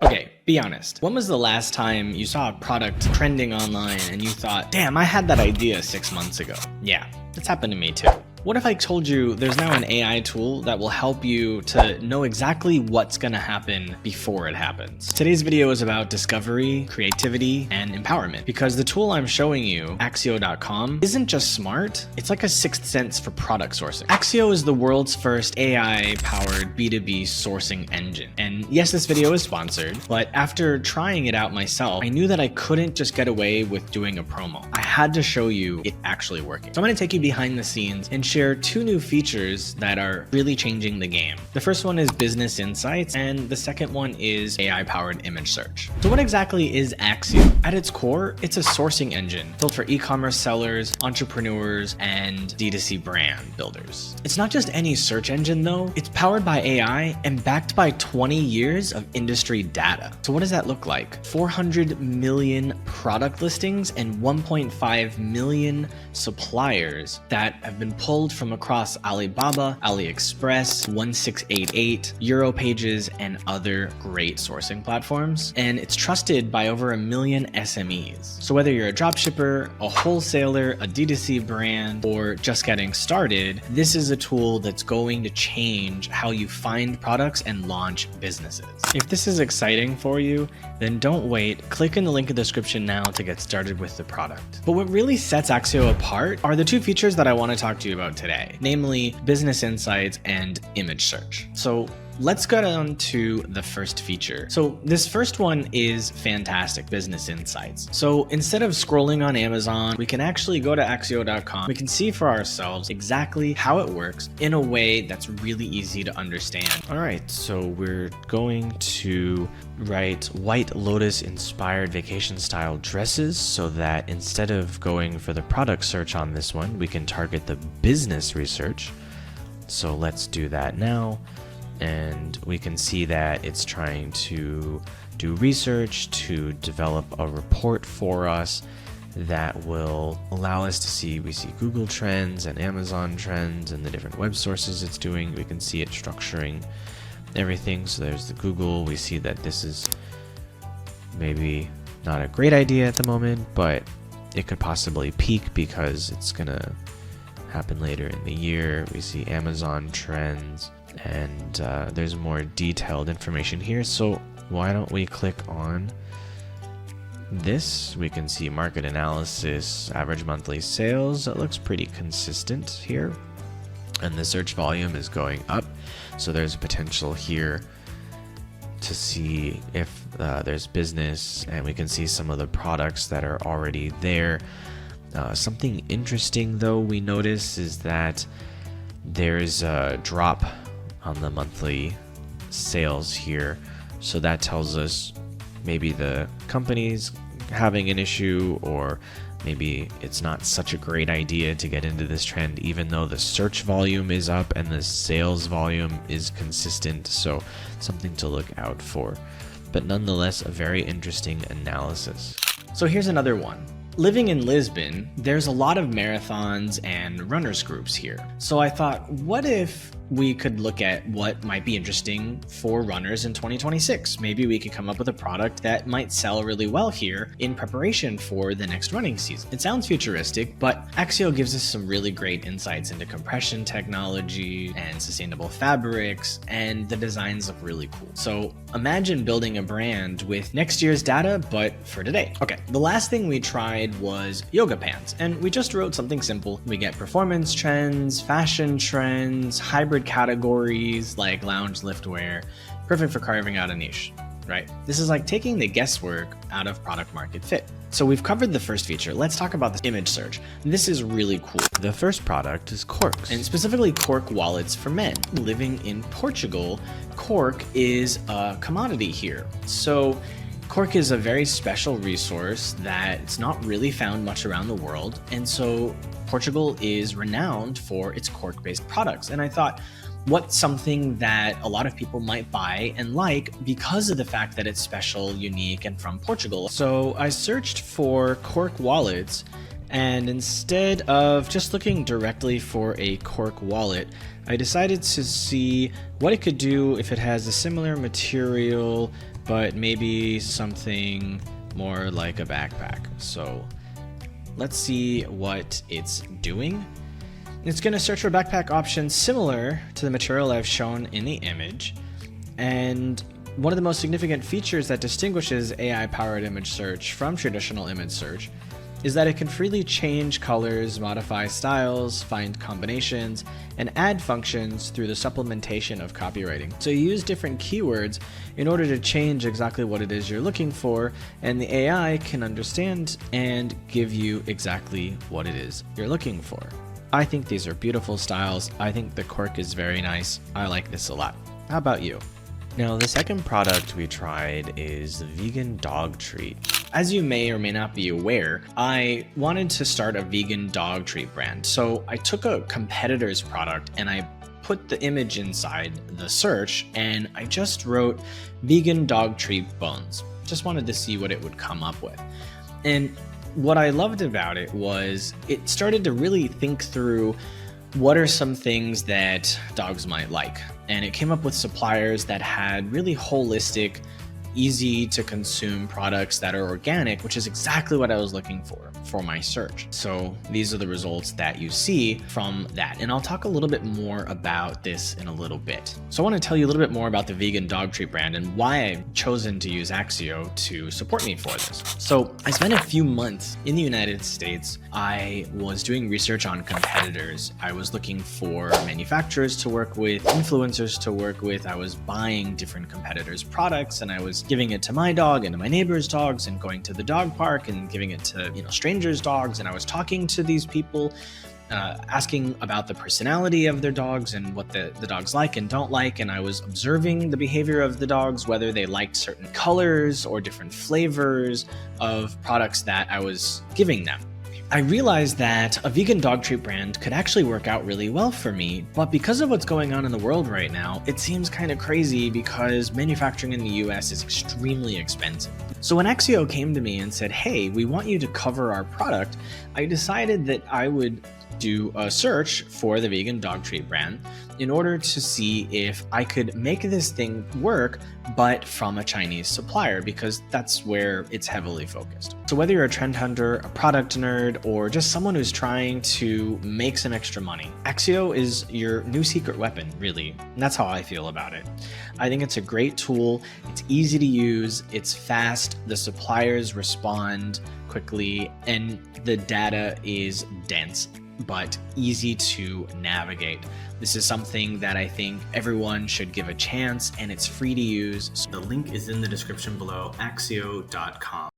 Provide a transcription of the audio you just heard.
Okay, be honest. When was the last time you saw a product trending online and you thought, damn, I had that idea 6 months ago? Yeah, it's happened to me too. What if I told you there's now an AI tool that will help you to know exactly what's gonna happen before it happens? Today's video is about discovery, creativity, and empowerment, because the tool I'm showing you, Accio.com, isn't just smart, it's like a sixth sense for product sourcing. Axio is the world's first AI-powered B2B sourcing engine. And yes, this video is sponsored, but after trying it out myself, I knew that I couldn't just get away with doing a promo. I had to show you it actually working. So I'm gonna take you behind the scenes and share two new features that are really changing the game. The first one is business insights, and the second one is AI-powered image search. So what exactly is Axio? At its core, it's a sourcing engine built for e-commerce sellers, entrepreneurs, and D2C brand builders. It's not just any search engine though, it's powered by AI and backed by 20 years of industry data. So what does that look like? 400 million product listings and 1.5 million suppliers that have been pulled from across Alibaba, AliExpress, 1688, Europages, and other great sourcing platforms. And it's trusted by over 1 million SMEs. So whether you're a dropshipper, a wholesaler, a D2C brand, or just getting started, this is a tool that's going to change how you find products and launch businesses. If this is exciting for you, then don't wait. Click in the link in the description now to get started with the product. But what really sets Axio apart are the two features that I want to talk to you about today, namely business insights and image search. So let's get on to the first feature. So this first one is fantastic, business insights. So instead of scrolling on Amazon, we can actually go to Accio.com. We can see for ourselves exactly how it works in a way that's really easy to understand. All right, so we're going to write White Lotus inspired vacation style dresses so that instead of going for the product search on this one, we can target the business research. So let's do that now. And we can see that it's trying to do research to develop a report for us that will allow us to see, we see Google Trends and Amazon Trends and the different web sources it's doing. We can see it structuring everything. So there's the Google. We see that this is maybe not a great idea at the moment, but it could possibly peak because it's gonna happen later in the year. We see Amazon Trends, and there's more detailed information here. So why don't we click on this? We can see market analysis, average monthly sales. It looks pretty consistent here, and the search volume is going up. So there's a potential here to see if there's business, and we can see some of the products that are already there. Something interesting though we notice is that there's a drop on the monthly sales here. So that tells us maybe the company's having an issue, or maybe it's not such a great idea to get into this trend, even though the search volume is up and the sales volume is consistent. So something to look out for, but nonetheless, a very interesting analysis. So here's another one. Living in Lisbon, there's a lot of marathons and runners groups here. So I thought, what if we could look at what might be interesting for runners in 2026? Maybe we could come up with a product that might sell really well here in preparation for the next running season. It sounds futuristic, but Axio gives us some really great insights into compression technology and sustainable fabrics, and the designs look really cool. So imagine building a brand with next year's data, but for today. Okay, the last thing we tried was yoga pants, and we just wrote something simple. We get performance trends, fashion trends, hybrid categories like lounge liftwear, perfect for carving out a niche, right? This is like taking the guesswork out of product market fit. So we've covered the first feature. Let's talk about the image search. This is really cool. The first product is corks, and specifically cork wallets for men. Living in Portugal, cork is a commodity here. So cork is a very special resource that's not really found much around the world, and so Portugal is renowned for its cork-based products. And I thought, what's something that a lot of people might buy and like because of the fact that it's special, unique, and from Portugal? So I searched for cork wallets, and instead of just looking directly for a cork wallet, I decided to see what it could do if it has a similar material but maybe something more like a backpack. So let's see what it's doing. It's going to search for backpack options similar to the material I've shown in the image. And one of the most significant features that distinguishes AI-powered image search from traditional image search is that it can freely change colors, modify styles, find combinations, and add functions through the supplementation of copywriting. So you use different keywords in order to change exactly what it is you're looking for, and the AI can understand and give you exactly what it is you're looking for. I think these are beautiful styles. I think the cork is very nice. I like this a lot. How about you? Now, the second product we tried is the vegan dog treat. As you may or may not be aware, I wanted to start a vegan dog treat brand. So I took a competitor's product and I put the image inside the search and I just wrote vegan dog treat bones. Just wanted to see what it would come up with. And what I loved about it was it started to really think through what are some things that dogs might like. And it came up with suppliers that had really holistic, easy to consume products that are organic, which is exactly what I was looking for my search. So these are the results that you see from that. And I'll talk a little bit more about this in a little bit. So I want to tell you a little bit more about the vegan dog treat brand and why I've chosen to use Axio to support me for this. So I spent a few months in the United States. I was doing research on competitors. I was looking for manufacturers to work with, influencers to work with. I was buying different competitors' products and I was giving it to my dog and to my neighbor's dogs and going to the dog park and giving it to, strangers' dogs. And I was talking to these people, asking about the personality of their dogs and what the dogs like and don't like. And I was observing the behavior of the dogs, whether they liked certain colors or different flavors of products that I was giving them. I realized that a vegan dog treat brand could actually work out really well for me, but because of what's going on in the world right now, it seems kind of crazy because manufacturing in the US is extremely expensive. So when Accio came to me and said, hey, we want you to cover our product, I decided that I would do a search for the vegan dog treat brand in order to see if I could make this thing work, but from a Chinese supplier, because that's where it's heavily focused. So whether you're a trend hunter, a product nerd, or just someone who's trying to make some extra money, Axio is your new secret weapon, really. And that's how I feel about it. I think it's a great tool. It's easy to use. It's fast. The suppliers respond quickly, and the data is dense but easy to navigate. This is something that I think everyone should give a chance, and it's free to use. So the link is in the description below, axio.com.